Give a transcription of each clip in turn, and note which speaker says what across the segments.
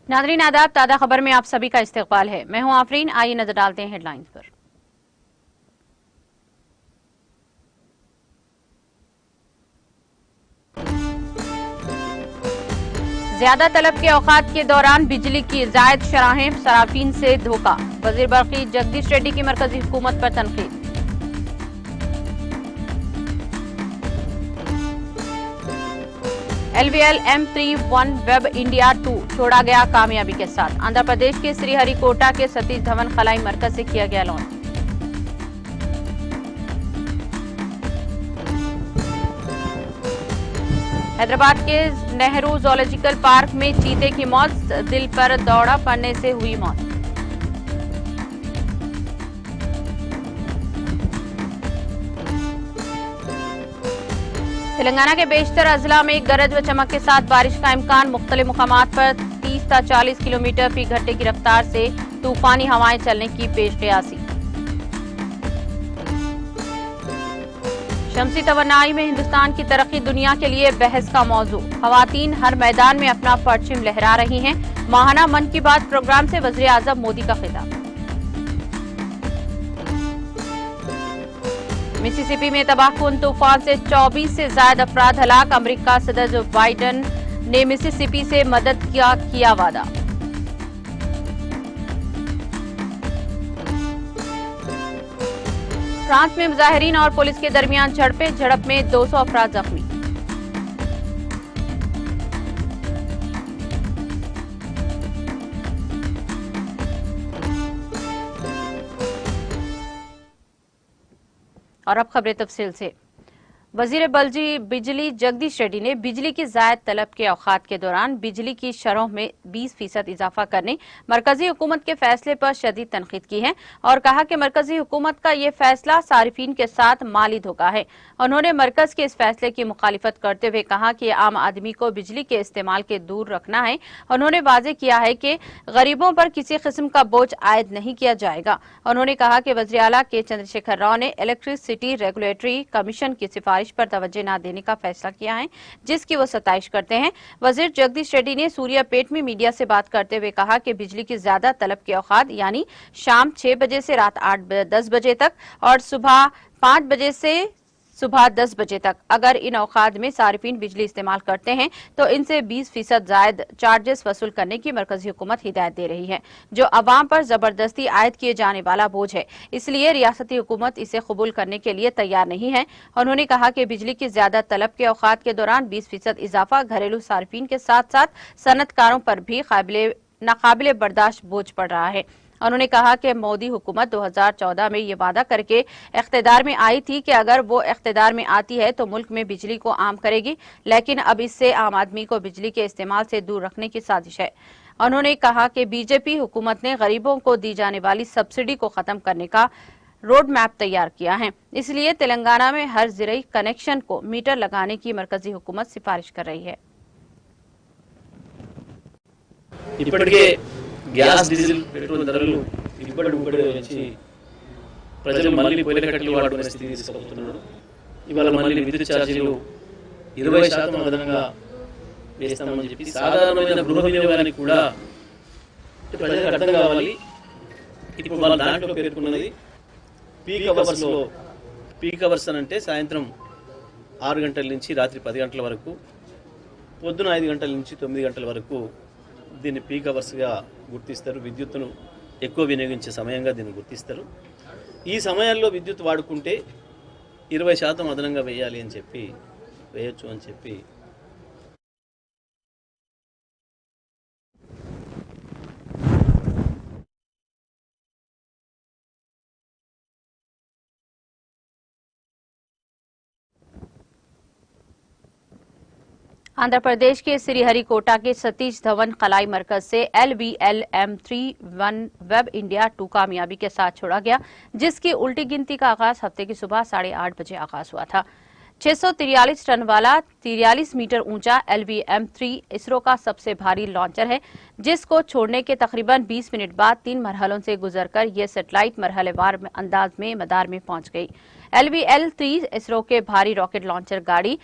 Speaker 1: नाज़रीन आदाब, ताज़ा खबर में आप सभी का इस्तकबाल है। मैं हूं आफरीन। आइए नजर डालते हैं हेडलाइंस पर। ज्यादा तलब के औकात के दौरान बिजली की जायद शराहें, सराफीन से धोखा। वजीर बरकी जगदीश रेड्डी की मरकजी हुकूमत पर तनकीद। LVL M31 वेब इंडिया 2 छोड़ा गया कामयाबी के साथ। आंध्र प्रदेश के श्रीहरिकोटा के सतीश धवन खलाई मरकज से किया गया लॉन्च। हैदराबाद के नेहरू जूलॉजिकल पार्क में चीते की मौत, दिल पर दौड़ा पड़ने से हुई मौत। तेलंगाना के बेशतर अजला में गरज व चमक के साथ बारिश का इम्कान। मुख्तलिफ मुकामात पर 30 से 40 किलोमीटर फी घंटे की रफ्तार से तूफानी हवाएं चलने की पेशकयासी। शमसी तवन्नाई में हिंदुस्तान की तरक्की दुनिया के लिए बहस का मौजू। खवातीन हर मैदान में अपना परचम लहरा रही हैं। माहाना मन की बात प्रोग्राम से वज़ीर आज़म मोदी का खिताब। मिसिसिपी में तबाहकुन तूफान से 24 से ज्यादा अफराद हलाक। अमेरिका सदर जो बाइडन ने मिसिसिपी से मदद का किया वादा। फ्रांस में मुजाहिरीन और पुलिस के दरमियान झड़प में 200 अफराद जख्मी। और अब खबरें तफसील से। वजीर बिजली जगदीश रेड्डी ने बिजली की जायद तलब के औकात के दौरान बिजली की शरहों में 20% इजाफा करने मरकजी हुकूमत के फैसले पर शदीद तनकीद की है और कहा कि मरकजी हुकूमत का ये फैसला सारिफीन के साथ माली धोखा है। उन्होंने मरकज के इस फैसले की मुखालिफत करते हुए कहा कि आम आदमी को बिजली के इस्तेमाल के दूर रखना है। उन्होंने वाजे किया है कि गरीबों पर किसी किस्म का बोझ आयद नहीं किया जाएगा। उन्होंने कहा कि वज़ीर आला के चंद्रशेखर राव ने इलेक्ट्रिसिटी रेगुलेटरी कमीशन की सिफारिश पर तवज्जो न देने का फैसला किया है, जिसकी वो सताइश करते हैं। वजीर जगदीश रेड्डी ने सूर्यापेट में मीडिया से बात करते हुए कहा कि बिजली की ज्यादा तलब के औकात यानी शाम 6 बजे से रात 8-10 बजे तक और सुबह 5 बजे से सुबह 10 बजे तक अगर इन औकात में सारिफीन बिजली इस्तेमाल करते हैं तो इनसे 20% जायद चार्जेस वसूल करने की मरकजी हुकूमत हिदायत दे रही है, जो अवाम पर जबरदस्ती आयद किए जाने वाला बोझ है। इसलिए रियासती हुकूमत इसे कबूल करने के लिए तैयार नहीं है। उन्होंने कहा कि बिजली की ज्यादा तलब के औकात के दौरान 20% इजाफा घरेलू सारिफीन के साथ साथ सनतकारों पर भी नाकाबिले बर्दाश्त बोझ पड़ रहा है। उन्होंने कहा कि मोदी हुकूमत 2014 में ये वादा करके इख्तिदार में आई थी कि अगर वो इख्तिदार में आती है तो मुल्क में बिजली को आम करेगी, लेकिन अब इससे आम आदमी को बिजली के इस्तेमाल से दूर रखने की साजिश है। उन्होंने कहा कि बीजेपी हुकूमत ने गरीबों को दी जाने वाली सब्सिडी को खत्म करने का रोड मैप तैयार किया है, इसलिए तेलंगाना में हर ज़िरई कनेक्शन को मीटर लगाने की मरकजी हुकूमत सिफारिश कर रही है।
Speaker 2: గ్యాస్ డీజిల్ పెట్రోల్ ధరలు ఇప్పటి నుంచి ప్రజలు మళ్ళీ పొయ్యిల కట్టెలు వాడుకునే స్థితికి తీసుకుపోతున్నారు. ఇవాళ మళ్ళీ విద్యుత్ ఛార్జీలు 20% అదనంగా వేస్తామని చెప్పి సాధారణమైన గృహ వినియోగానికి కూడా ప్రజలకు అర్థం కావాలి. ఇప్పుడు వాళ్ళ దాంట్లో పేర్కొన్నది పీక్ అవర్స్ అని అంటే సాయంత్రం 6 గంటల నుంచి రాత్రి 10 గంటల వరకు, పొద్దున 5 గంటల నుంచి 9 గంటల వరకు దీన్ని పీక్ అవర్స్గా గుర్తిస్తారు. విద్యుత్తును ఎక్కువ వినియోగించే సమయంగా దీన్ని గుర్తిస్తారు. ఈ సమయాల్లో విద్యుత్ వాడుకుంటే 20% అదనంగా వేయాలి అని చెప్పి వేయొచ్చు అని చెప్పి
Speaker 1: आंध्र प्रदेश के श्रीहरिकोटा के सतीश धवन खलाई मरकज से LVL M31 वेब इंडिया 2 कामयाबी के साथ छोड़ा गया, जिसकी उल्टी गिनती का आगाज हफ्ते की सुबह 8:30 बजे आगाज हुआ था। 643 टन वाला 43 मीटर ऊंचा LVM-3 इसरो का सबसे भारी लॉन्चर है, जिसको छोड़ने के तकरीबन 20 मिनट बाद 3 मरहलों से गुजरकर यह सैटेलाइट मरहलेवार अंदाज में मदार में पहुंच गई। LVL-3 इसरो के भारी रॉकेट लॉन्चर गाड़ी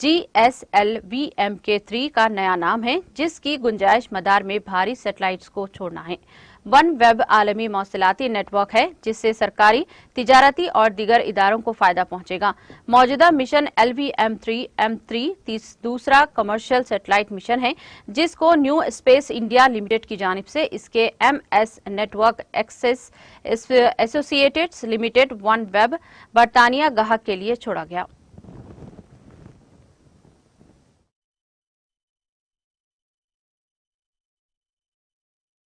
Speaker 1: GSLV-MK3 का नया नाम है, जिसकी गुंजाइश मदार में भारी सैटेलाइट्स को छोड़ना है। वन वेब आलमी मौसलाती नेटवर्क है, जिससे सरकारी, तिजारती और दीगर इदारों को फायदा पहुंचेगा। मौजूदा मिशन LVM-3 दूसरा कमर्शियल सैटेलाइट मिशन है, जिसको न्यू स्पेस इंडिया लिमिटेड की जानिब से इसके MS network access associates limited one web बरतानिया गाहक के लिए छोड़ा गया।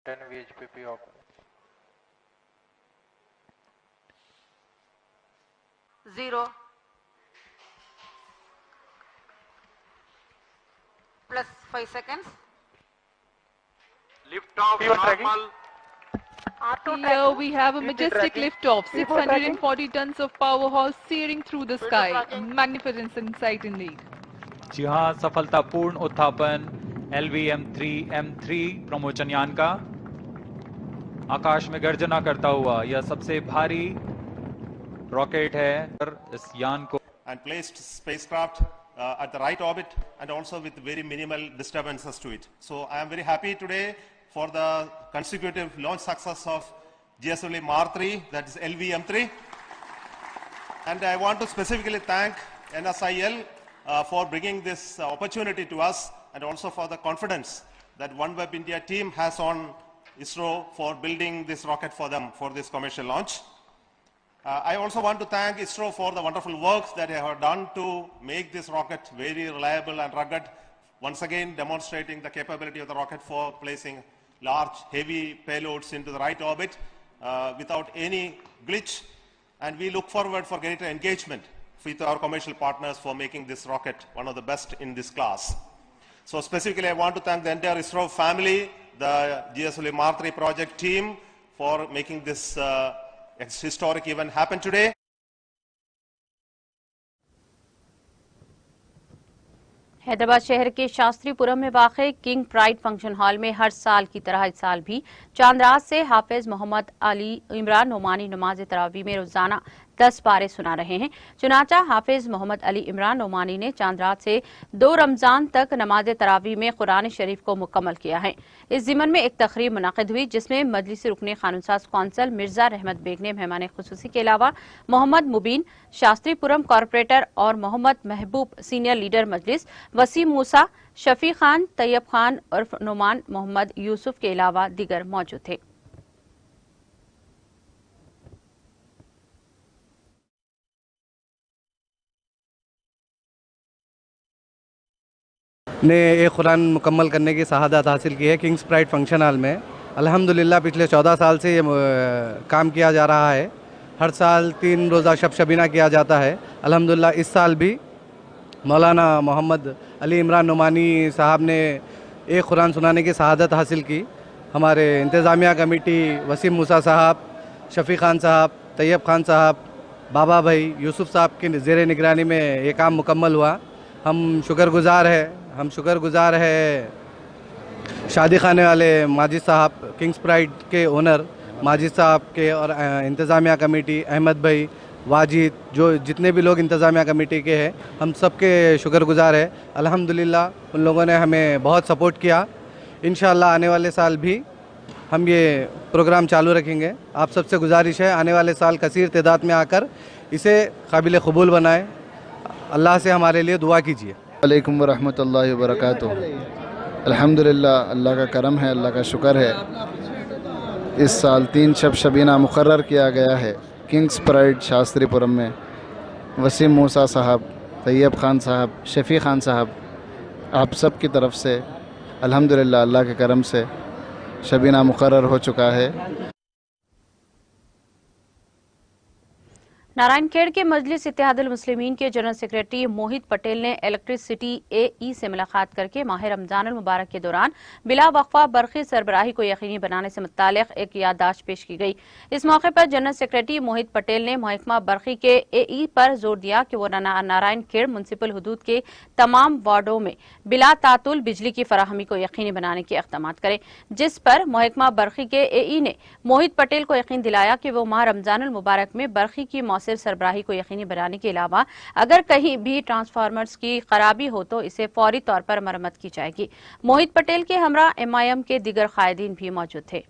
Speaker 3: VHPP open.
Speaker 1: 0 plus 5 seconds.
Speaker 4: Liftoff normal.
Speaker 5: Here we have a majestic liftoff, 640 tons of powerhouse searing through the sky. Magnificent sight indeed.
Speaker 3: जी हाँ, सफलतापूर्ण उत्थापन LVM-3M3 प्रमोचन यान का आकाश में गर्जना करता हुआ यह सबसे भारी रॉकेट है। इस यान को
Speaker 6: and placed spacecraft at the right orbit and also with very minimal disturbances to it. So I am very happy today for the consecutive launch success of GSLV Mar-3, that is LVM-3. And I want to specifically thank NSIL for bringing this opportunity to us and also for the confidence that OneWeb India team has on ISRO for building this rocket for them for this commercial launch. I also want to thank ISRO for the wonderful work that they have done to make this rocket very reliable and rugged, once again demonstrating the capability of the rocket for placing large, heavy payloads into the right orbit without any glitch. And we look forward for greater engagement with our commercial partners for making this rocket one of the best in this class. So specifically, I want to thank the entire ISRO family, the GSLV Mar-3 project team for making this historic event happen today.
Speaker 1: Hyderabad शहर के शास्त्रीपुरम में वाक़े king pride function hall में हर साल की तरह इस साल भी चांद रात से हाफिज मोहम्मद अली इमरान नोमानी नमाज तरावी में रोजाना 10 पारे सुना रहे हैं। चुनाचा हाफिज मोहम्मद अली इमरान नोमानी ने चांद रात से 2 रमजान तक नमाज तरावी में कुरान शरीफ को मुकम्मल किया है। इस जिमन में एक तकरीब मुनाकिद हुई, जिसमें मजलिस रुकने कानूनसाज कौंसल मिर्जा रहमत बेग ने मेहमान खुसूसी के अलावा मोहम्मद मुबीन शास्त्रीपुरम कॉरपोरेटर और मोहम्मद महबूब सीनियर लीडर मजलिस, वसीम मूसा, शफी खान, तैयब खान उर्फ नुमान मोहम्मद यूसुफ के अलावा दीगर मौजूद थे।
Speaker 7: ने एक कुरान मुकम्मल करने की शहादत हासिल की है किंग्स प्राइड फंक्शन हॉल में। अल्हम्दुलिल्लाह पिछले 14 साल से ये काम किया जा रहा है। हर साल 3 रोज़ा शब शबीना किया जाता है। अल्हम्दुलिल्लाह इस साल भी मौलाना मोहम्मद अली इमरान नोमानी साहब ने एक कुरान सुनाने की शहादत हासिल की। हमारे इंतज़ामिया कमेटी वसीम मूसा साहब, शफी खान साहब, तैयब खान साहब, बाबा भाई, यूसुफ साहब की ज़ेर निगरानी में ये काम मुकम्मल हुआ। हम शुक्रगुजार है शादी खाने वाले माजिद साहब, किंग्स प्राइड के ओनर माजिद साहब के और इंतज़ामिया कमेटी अहमद भाई, वाजिद, जो जितने भी लोग इंतज़ामिया कमेटी के हैं, हम सब के शुक्रगुजार है। अल्हम्दुलिल्लाह उन लोगों ने हमें बहुत सपोर्ट किया। इंशाअल्लाह आने वाले साल भी हम ये प्रोग्राम चालू रखेंगे। आप सबसे गुजारिश है आने वाले साल कसीर तादाद में आकर इसे काबिल क़बूल बनाएं। अल्लाह से हमारे लिए दुआ कीजिए।
Speaker 8: वालेकुम वरहमतुल्लाहि वबरकातुहू। अल्हम्दुलिल्लाह, अल्लाह का करम है, अल्लाह का शुक्र है। इस साल 3 शब शबीना मुकर्रर किया गया है किंग्स प्राइड शास्त्रीपुरम में। वसीम मूसा साहब, तैयब खान साहब, शफी खान साहब, आप सब की तरफ से अल्हम्दुलिल्लाह अल्लाह के करम से शबीना मुकर्रर हो चुका है।
Speaker 1: नारायणखेड़ के मजलिस इत्तेहादुल मुस्लिमीन के जनरल सेक्रेटरी मोहित पटेल ने इलेक्ट्रिसिटी AE से मुलाकात करके माह रमजान मुबारक के दौरान बिला वक्फा बरक़ी सरबराही को यकीनी बनाने से मुताल्लिक़ एक याददाश्त पेश की गई। इस मौके पर जनरल सेक्रेटरी मोहित पटेल ने महकमा बरक़ी के AE पर जोर दिया कि वो नारायणखेड़ म्युनिसिपल हुदूद के तमाम वार्डों में बिला तातुल बिजली की फराहमी को यकीनी बनाने के इक़दाम करें, जिस पर महकमा बरक़ी के AE ने मोहित पटेल को यकीन दिलाया कि वो माह रमजान मुबारक में बरक़ी की मुनासिब सरबराही को यकीनी बनाने के अलावा अगर कहीं भी ट्रांसफार्मर्स की खराबी हो तो इसे फौरी तौर पर मरम्मत की जाएगी। मोहित पटेल के हमरा MIM के दीगर कायदीन भी मौजूद थे।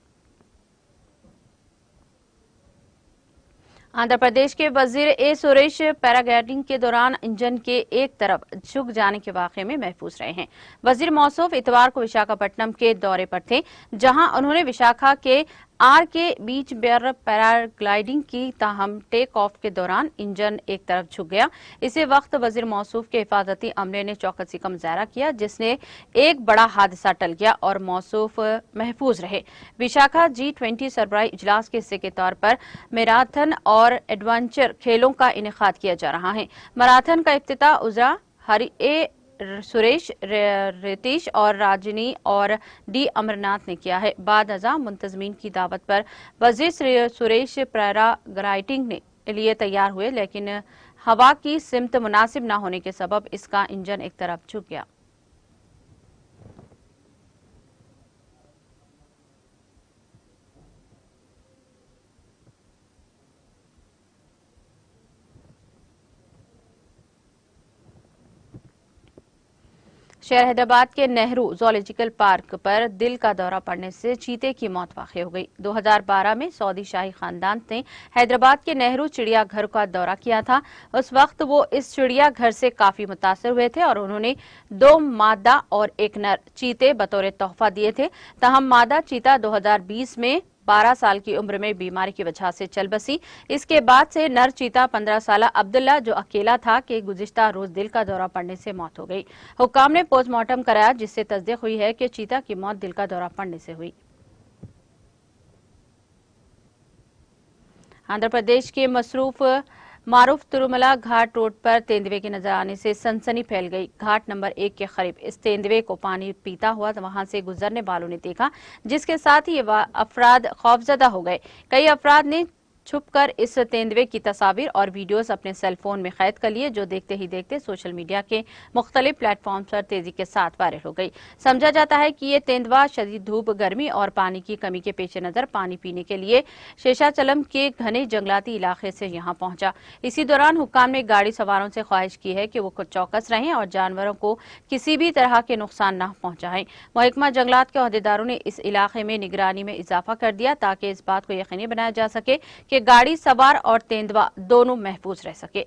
Speaker 1: आंध्र प्रदेश के वजीर सुरेश पैराग्लाइडिंग के दौरान इंजन के एक तरफ झुक जाने के वाकये में महफूज रहे हैं। वजीर मौसूफ इतवार को विशाखापट्टनम के दौरे पर थे, जहां उन्होंने विशाखा के के बीच पैराग्लाइडिंग की, ताहम टेक ऑफ के दौरान इंजन एक तरफ झुक गया। इसी वक्त वजीर मौसूफ के हिफाजती अमले ने चौकसी का मुजाहरा किया, जिसने एक बड़ा हादसा टल गया और मौसूफ महफूज रहे। विशाखा G20 सरबराही इजलास के हिस्से के तौर पर मैराथन और एडवेंचर खेलों का इनेकाद किया जा रहा है। मैराथन का इफ्तिताह उजरा सुरेश रितीश और राजनी और D अमरनाथ ने किया है। बाद अज़ा मुंतजमीन की दावत पर वजीर सुरेश पैराग्लाइडिंग के लिए तैयार हुए, लेकिन हवा की सिमत मुनासिब न होने के सबब इसका इंजन एक तरफ झुक गया। शहर हैदराबाद के नेहरू जूलॉजिकल पार्क पर दिल का दौरा पड़ने से चीते की मौत वाक़ई हो गई। 2012 में सऊदी शाही खानदान ने हैदराबाद के नेहरू चिड़ियाघर का दौरा किया था। उस वक्त वो इस चिड़ियाघर से काफी मुतासर हुए थे और उन्होंने 2 मादा और 1 नर चीते बतौर तोहफा दिए थे। तहम मादा चीता 2020 में 12 साल की उम्र में बीमारी की वजह से चल बसी। इसके बाद से नर चीता 15 साल अब्दुल्ला, जो अकेला था, कि गुज़िश्ता रोज दिल का दौरा पड़ने से मौत हो गई। हुक्काम ने पोस्टमार्टम कराया, जिससे तस्दीक हुई है कि चीता की मौत दिल का दौरा पड़ने से हुई। आंध्र प्रदेश के मारूफ तिरुमला घाट रोड पर तेंदुए के नजर आने से सनसनी फैल गई। घाट नंबर 1 के करीब इस तेंदुए को पानी पीता हुआ वहां से गुजरने वालों ने देखा, जिसके साथ ही ये अफराद खौफजदा हो गए। कई अफराद ने छुपकर इस तेंदुए की तस्वीर और वीडियोस अपने सेल फोन में कैद कर लिए, जो देखते ही देखते सोशल मीडिया के मुख्तलिफ प्लेटफॉर्म पर तेजी के साथ वायरल हो गई। समझा जाता है कि ये तेंदुआ शदीद धूप, गर्मी और पानी की कमी के पेश नजर पानी पीने के लिए शेषाचलम के घने जंगलाती इलाके से यहाँ पहुंचा। इसी दौरान हुक्काम ने गाड़ी सवारों से ख्वाहिश की है कि वो चौकस रहें और जानवरों को किसी भी तरह के नुकसान न पहुंचाएं। महकमा जंगलात के अहदेदारों ने इस इलाके में निगरानी में इजाफा कर दिया, ताकि इस बात को यकीनी बनाया जा सके कि गाड़ी सवार और तेंदुआ दोनों महफूज रह सके।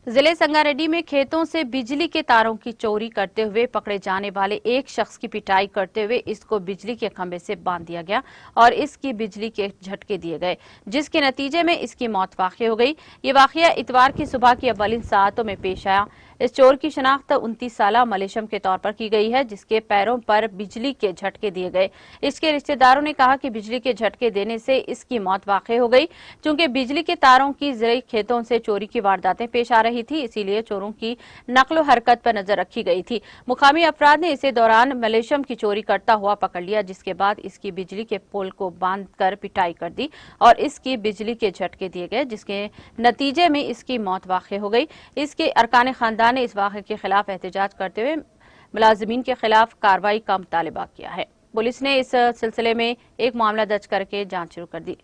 Speaker 1: जिले संगारेड्डी में खेतों से बिजली के तारों की चोरी करते हुए पकड़े जाने वाले एक शख्स की पिटाई करते हुए इसको बिजली के खंभे से बांध दिया गया और इसकी बिजली के झटके दिए गए, जिसके नतीजे में इसकी मौत वाक़ई हो गई। ये वाक़या इतवार की सुबह की अव्वलिन सातों में पेश आया। इस चोर की शनाख्त 29 साला मलेशम के तौर पर की गई है, जिसके पैरों पर बिजली के झटके दिए गए। इसके रिश्तेदारों ने कहा कि बिजली के झटके देने से इसकी मौत वाक़ई हो गई। चूंकि बिजली के तारों की ज़रिए खेतों से चोरी की वारदातें पेश आ रही थी, इसीलिए चोरों की नकलो हरकत पर नजर रखी गई थी। मुकामी अफराद ने इसे दौरान मलेशम की चोरी करता हुआ पकड़ लिया, जिसके बाद इसकी बिजली के पोल को बांध कर पिटाई कर दी और इसकी बिजली के झटके दिए गए, जिसके नतीजे में इसकी मौत वाक़ई हो गई। इसके अरकान खानदान ने इस वाक़े के खिलाफ एहतजाज करते हुए मुलाजिमीन के खिलाफ कार्रवाई का मुतालबा किया है। पुलिस ने इस सिलसिले में एक मामला दर्ज करके जांच शुरू कर दी।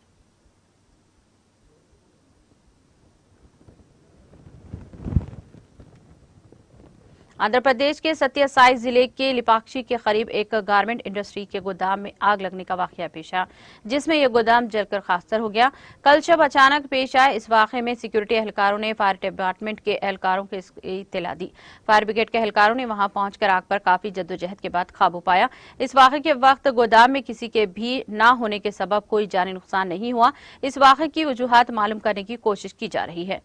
Speaker 1: आंध्र प्रदेश के सत्यासाई जिले के लिपाक्षी के करीब एक गारमेंट इंडस्ट्री के गोदाम में आग लगने का वाकया पेश आया, जिसमें यह गोदाम जलकर खास्तर हो गया। कल शब अचानक पेश आए इस वाकये में सिक्योरिटी एहलकारों ने फायर डिपार्टमेंट के एहलकारों को इत्तला दी। फायर ब्रिगेड के एहलकारों ने वहां पहुंचकर आग पर काफी जद्दोजहद के बाद काबू पाया। इस वाकये के वक्त गोदाम में किसी के भी न होने के सबब कोई जानी नुकसान नहीं हुआ। इस वाकये की वजूहात मालूम करने की कोशिश की जा रही है।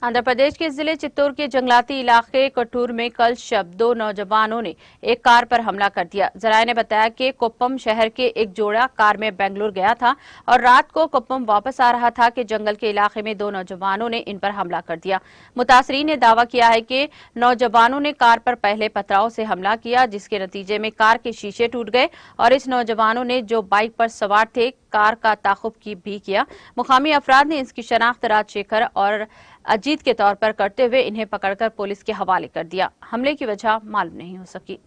Speaker 1: आंध्र प्रदेश के जिले चित्तौड़ के जंगलाती इलाके कटूर में कल शब 2 नौजवानों ने एक कार पर हमला कर दिया। जराये ने बताया कि कुप्पम शहर के एक जोड़ा कार में बेंगलुरु गया था और रात को कुप्पम वापस आ रहा था कि जंगल के इलाके में 2 नौजवानों ने इन पर हमला कर दिया। मुतासरीन ने दावा किया है कि नौजवानों ने कार पर पहले पथराव से हमला किया, जिसके नतीजे में कार के शीशे टूट गए और इस नौजवानों ने जो बाइक पर सवार थे कार का ताक़ुब की भी किया। मुकामी अफराद ने इसकी शनाख्त राजशेखर और अजीत के तौर पर करते हुए इन्हें पकड़कर पुलिस के हवाले कर दिया। हमले की वजह मालूम नहीं हो सकी।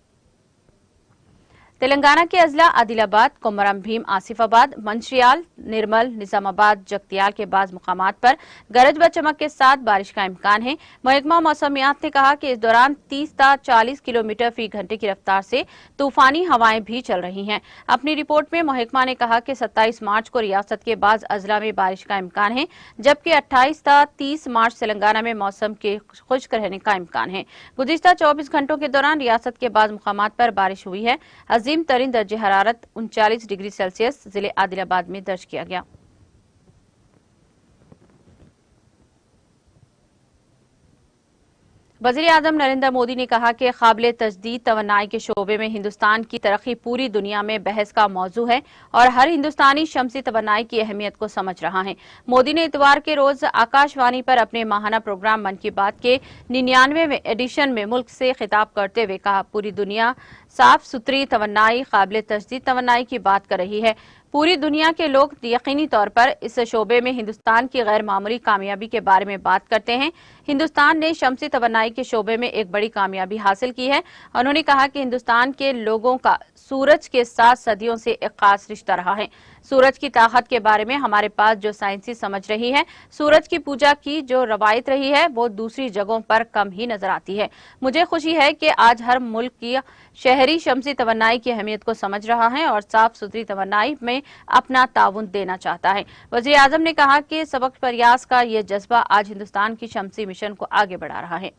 Speaker 1: तेलंगाना के अजला आदिलाबाद, कोमरम भीम, आसिफाबाद, मंचिर्याल, निर्मल, निजामाबाद, जगतियाल के बाज मुकामात पर गरज व चमक के साथ बारिश का इम्कान है। महकमा मौसमियात ने कहा कि इस दौरान 30 से 40 किलोमीटर फी घंटे की रफ्तार से तूफानी हवाएं भी चल रही हैं। अपनी रिपोर्ट में महकमा ने कहा कि 27 मार्च को रियासत के बाज अजला में बारिश का इम्कान है, जबकि 28 से 30 मार्च तेलंगाना में मौसम के खुश्क रहने का इम्कान है। गुज़िश्ता 24 घंटों के दौरान रियासत के बाज मुकामात पर बारिश हुई है। अजीम तरीन दर्जे हरारत 39 डिग्री सेल्सियस जिले आदिलाबाद में दर्ज किया गया। वज़ीर-ए-आज़म नरेंद्र मोदी ने कहा कि काबिल तजदीद तवन्नाई के शोबे में हिंदुस्तान की तरक्की पूरी दुनिया में बहस का मौजू है और हर हिंदुस्तानी शमसी तवन्नाई की अहमियत को समझ रहा है। मोदी ने इतवार के रोज आकाशवाणी पर अपने माहाना प्रोग्राम मन की बात के 99वें एडिशन में मुल्क से खिताब करते हुए कहा, पूरी दुनिया साफ सुथरी तवन्नाई, काबिल तजदीद तवन्नाई की बात कर रही है। पूरी दुनिया के लोग यकीनी तौर पर इस शोबे में हिंदुस्तान की गैर मामूली कामयाबी के बारे में बात करते हैं। हिंदुस्तान ने शमसी तवन्नाई के शोबे में एक बड़ी कामयाबी हासिल की है। उन्होंने कहा कि हिंदुस्तान के लोगों का सूरज के साथ सदियों से एक खास रिश्ता रहा है। सूरज की ताकत के बारे में हमारे पास जो साइंसी समझ रही है, सूरज की पूजा की जो रवायत रही है, वो दूसरी जगहों पर कम ही नजर आती है। मुझे खुशी है कि आज हर मुल्क की शहरी शमसी तवन्नाई की अहमियत को समझ रहा है और साफ सुथरी तवन्नाई में अपना ताउन देना चाहता है। वज़ीर-ए-आज़म ने कहा कि सबक प्रयास का ये जज्बा आज हिंदुस्तान की शमसी मिशन को आगे बढ़ा रहा है।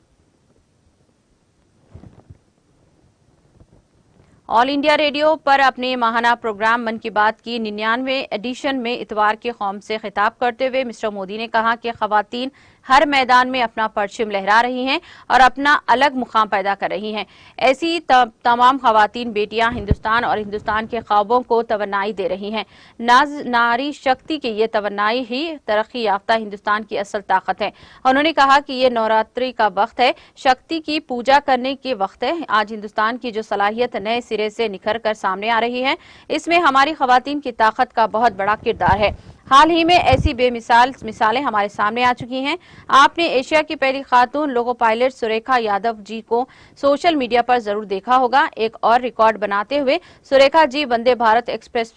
Speaker 1: ऑल इंडिया रेडियो पर अपने माहाना प्रोग्राम मन की बात की 99वें एडिशन में इतवार की कौम से खिताब करते हुए मिस्टर मोदी ने कहा कि खवातीन हर मैदान में अपना परचम लहरा रही हैं और अपना अलग मुकाम पैदा कर रही हैं। ऐसी तमाम खवातीन बेटियां हिंदुस्तान और हिंदुस्तान के ख्वाबों को तवन्नाई दे रही हैं। नारी शक्ति की ये तवन्नाई ही तरक्की याफ्ता हिंदुस्तान की असल ताकत है। उन्होंने कहा कि ये नवरात्रि का वक्त है, शक्ति की पूजा करने के वक्त है। आज हिंदुस्तान की जो सलाहियत नए सिरे से निखर कर सामने आ रही है, इसमें हमारी खवातीन की ताकत का बहुत बड़ा किरदार है। हाल ही में ऐसी बेमिसाल मिसालें हमारे सामने आ चुकी हैं। आपने एशिया की पहली खातून लोको पायलट सुरेखा यादव जी को सोशल मीडिया पर जरूर देखा होगा। एक और रिकॉर्ड बनाते हुए सुरेखा जी वंदे भारत एक्सप्रेस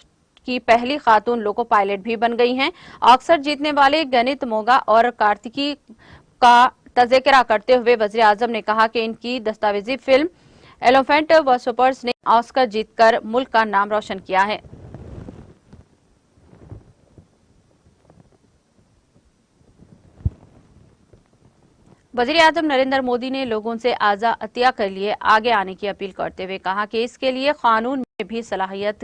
Speaker 1: की पहली खातून लोको पायलट भी बन गई हैं। ऑस्कर जीतने वाले गणित मोगा और कार्तिकी का तज़किरा करते हुए वज़ीर-ए-आज़म ने कहा कि इनकी दस्तावेजी फिल्म एलिफेंट वर्शिपर्स ने ऑस्कर जीतकर मुल्क का नाम रोशन किया है। वज़ीर-ए-आज़म नरेंद्र मोदी ने लोगों से आज़ा अतिया के लिए आगे आने की अपील करते हुए कहा कि इसके लिए कानून में भी इस्लाहत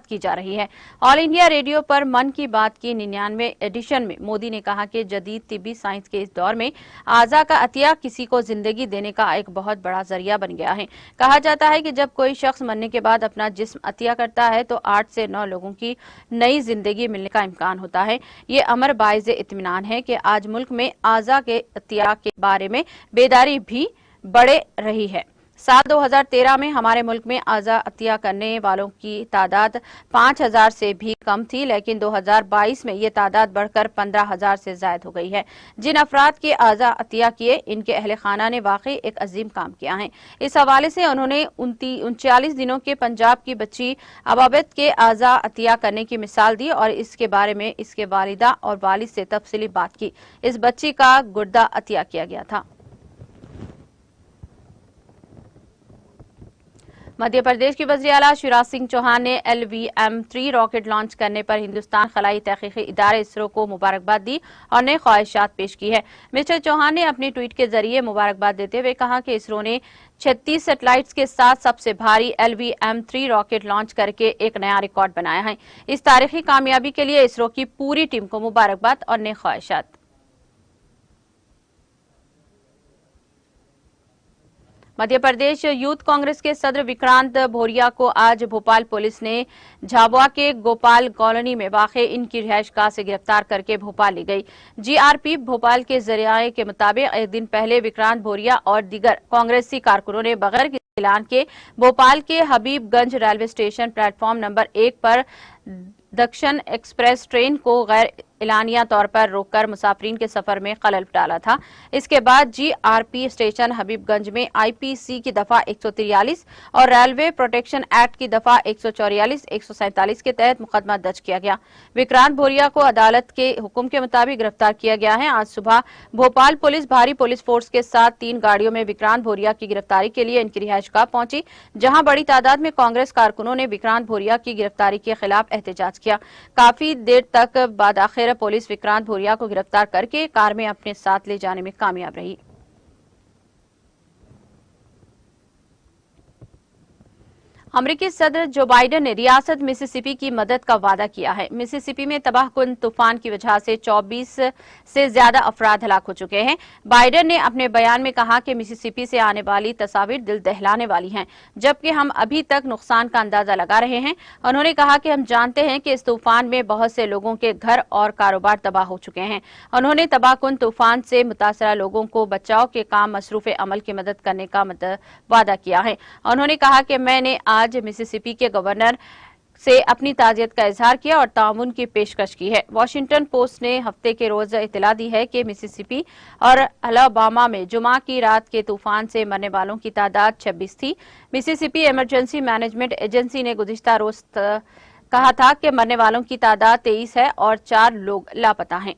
Speaker 1: की जा रही है। ऑल इंडिया रेडियो पर मन की बात की 99वें एडिशन में मोदी ने कहा कि जदीद तिब्बी साइंस के इस दौर में आज़ा का अतिया किसी को जिंदगी देने का एक बहुत बड़ा जरिया बन गया है। कहा जाता है कि जब कोई शख्स मरने के बाद अपना जिस्म अतिया करता है तो 8 से 9 लोगों की नई जिंदगी मिलने का इम्कान होता है। ये अमर बाइज़ इत्मीनान है कि आज मुल्क में आज़ा के अतिया के बारे में बेदारी भी बढ़ रही है। साल 2013 में हमारे मुल्क में आज़ा अतिया करने वालों की तादाद 5000 से भी कम थी, लेकिन 2022 में ये तादाद बढ़कर 15000 से ज्यादा हो गई है। जिन अफराद के आज़ा अतिया किए, इनके अहले खाना ने वाकई एक अजीम काम किया है। इस हवाले से उन्होंने 39 दिनों के पंजाब की बच्ची अबाबित के आज़ा अतिया करने की मिसाल दी और इसके बारे में इसके वालिदा और वालिद से तफसीली बात की। इस बच्ची का गुर्दा अतिया किया गया था। मध्य प्रदेश की वज़ीर आला शिवराज सिंह चौहान ने LVM-3 रॉकेट लॉन्च करने पर हिंदुस्तान खलाई तहकीकी इदारे इसरो को मुबारकबाद दी और नई ख्वाहिशात पेश की है। मिस्टर चौहान ने अपने ट्वीट के जरिए मुबारकबाद देते हुए कहा कि इसरो ने 36 सैटेलाइट्स के साथ सबसे भारी LVM-3 रॉकेट लॉन्च करके एक नया रिकॉर्ड बनाया है। इस तारीखी कामयाबी के लिए इसरो की पूरी टीम को मुबारकबाद और नई ख्वाहिशात। मध्य प्रदेश यूथ कांग्रेस के सदर विक्रांत भोरिया को आज भोपाल पुलिस ने झाबुआ के गोपाल कॉलोनी में वाक़ इनकी रिहायशगाह से गिरफ्तार करके भोपाल ले गई। GRP भोपाल के जरिए के मुताबिक एक दिन पहले विक्रांत भोरिया और दीगर कांग्रेसी कारकुनों ने बगैर किसी ऐलान के भोपाल के Habibganj railway station platform number 1 पर दक्षिण एक्सप्रेस ट्रेन को गैर एलानिया तौर पर रोककर मुसाफिरीन के सफर में खलल डाला था। इसके बाद GRP स्टेशन हबीबगंज में IPC की दफा 143 और रेलवे प्रोटेक्शन एक्ट की दफा 144, 147 के तहत मुकदमा दर्ज किया गया। विक्रांत भोरिया को अदालत के हुक्म के मुताबिक गिरफ्तार किया गया है। आज सुबह भोपाल पुलिस भारी पुलिस फोर्स के साथ 3 गाड़ियों में विक्रांत भोरिया की गिरफ्तारी के लिए इनकी रिहाइशगाह पहुंची, जहां बड़ी तादाद में कांग्रेस कारकुनों ने विक्रांत भोरिया की गिरफ्तारी के खिलाफ एहतजाज किया। काफी देर तक बाद आखिर पुलिस विक्रांत भोरिया को गिरफ्तार करके कार में अपने साथ ले जाने में कामयाब रही। अमेरिकी सदर जो बाइडेन ने रियासत मिसिसिपी की मदद का वादा किया है। मिसिसिपी में तबाहकुन तूफान की वजह से 24 से ज्यादा अफराद हलाक हो चुके हैं। बाइडेन ने अपने बयान में कहा कि मिसिसिपी से आने वाली तस्वीर दिल दहलाने वाली हैं, जबकि हम अभी तक नुकसान का अंदाजा लगा रहे हैं। उन्होंने कहा कि हम जानते हैं कि इस तूफान में बहुत से लोगों के घर और कारोबार तबाह हो चुके हैं। उन्होंने तबाहकुन तूफान से मुतासरा लोगों को बचाव के काम मसरूफ अमल की मदद करने का वादा किया है। उन्होंने कहा कि मैंने आज मिसिसिपी के गवर्नर से अपनी ताजियत का इजहार किया और ताउन की पेशकश की है। वॉशिंगटन पोस्ट ने हफ्ते के रोज इतला दी है कि मिसिसिपी और अलाबामा में जुमा की रात के तूफान से मरने वालों की तादाद 26 थी। मिसिसिपी इमरजेंसी मैनेजमेंट एजेंसी ने गुज़िश्ता रोज कहा था कि मरने वालों की तादाद 23 है और 4 लोग लापता हैं।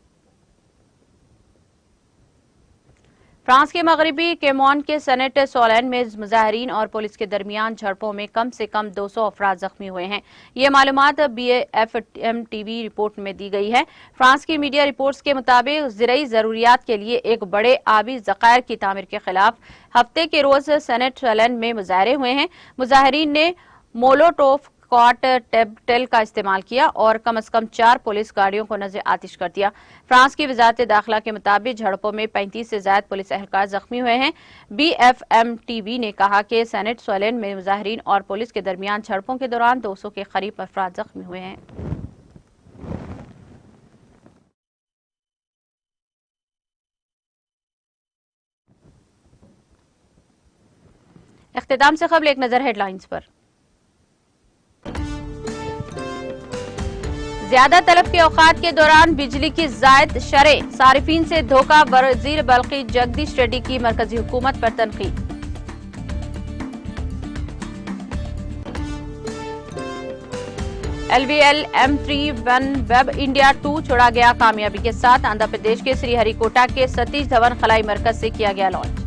Speaker 1: फ्रांस के मगरबी केमोन के सेनेट सोलैन में मुजाहिरीन और पुलिस के दरमियान झड़पों में कम से कम 200 अफराद जख्मी हुए हैं। ये मालूमात BFM TV रिपोर्ट में दी गई है। फ्रांस की मीडिया रिपोर्ट्स के मुताबिक ज़रूरी ज़रूरियात के लिए एक बड़े आबी ज़खायर की तामीर के खिलाफ हफ्ते के रोज सेनेट सोलैन में मुजाहरे हुए हैं। मुजाहिरीन ने मोलोटोव कॉकटेल का इस्तेमाल किया और कम से कम 4 पुलिस गाड़ियों को नजर आतिश कर दिया। फ्रांस की वजारत दाखिला के मुताबिक झड़पों में 35 से ज्यादा पुलिस एहलकार जख्मी हुए हैं। BFM TV ने कहा कि सेनेट सोलैन में मुजाहिरीन और पुलिस के दरमियान झड़पों के दौरान 200 के करीब अफराद जख्मी हुए हैं। इख्तिताम से कबल एक नजर हेडलाइंस पर। ज्यादा तलब के औकात के दौरान बिजली की जायद शरह, सारिफीन से धोखा, वजीर बल्कि जगदीश रेड्डी की मरकजी हुकूमत पर तनकीद। LVL M31 वेब इंडिया 2 छोड़ा गया कामयाबी के साथ। आंध्र प्रदेश के श्रीहरिकोटा के सतीश धवन खलाई मरकज से किया गया लॉन्च।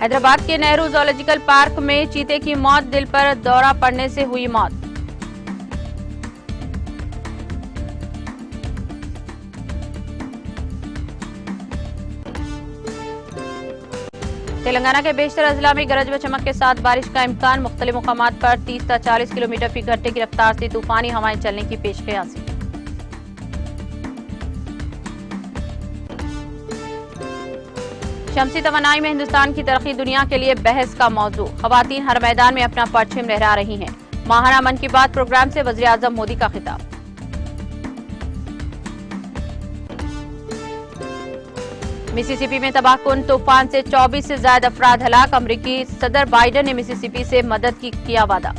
Speaker 1: हैदराबाद के नेहरू जूलॉजिकल पार्क में चीते की मौत, दिल पर दौरा पड़ने से हुई मौत। तेलंगाना के बेशतर अजला में गरज व चमक के साथ बारिश का इम्कान। मुख्तलिफ मुकामात पर 30 से 40 किलोमीटर फी घंटे की रफ्तार से तूफानी हवाएं चलने की पेशकयासी। शमसी तवानाई में हिंदुस्तान की तरक्की दुनिया के लिए बहस का मौजू। खवातीन हर मैदान में अपना परचम लहरा रही हैं। माहाना मन की बात प्रोग्राम से वज़ीर आज़म मोदी का खिताब। मिसिसिपी में तबाहकुन तूफान से 24 से ज्यादा अफराद हलाक। अमरीकी सदर बाइडेन ने मिसिसिपी से मदद की किया वादा।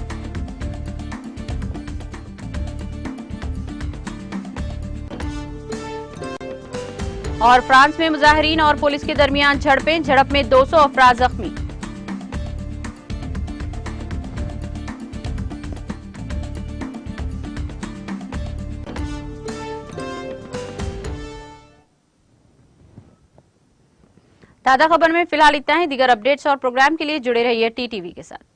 Speaker 1: और फ्रांस में मुजाहिरीन और पुलिस के दरमियान झड़पें, झड़प में 200 अफराद जख्मी। ताज़ा खबर में फिलहाल इतना ही। दीगर अपडेट्स और प्रोग्राम के लिए जुड़े रहिए TTV के साथ।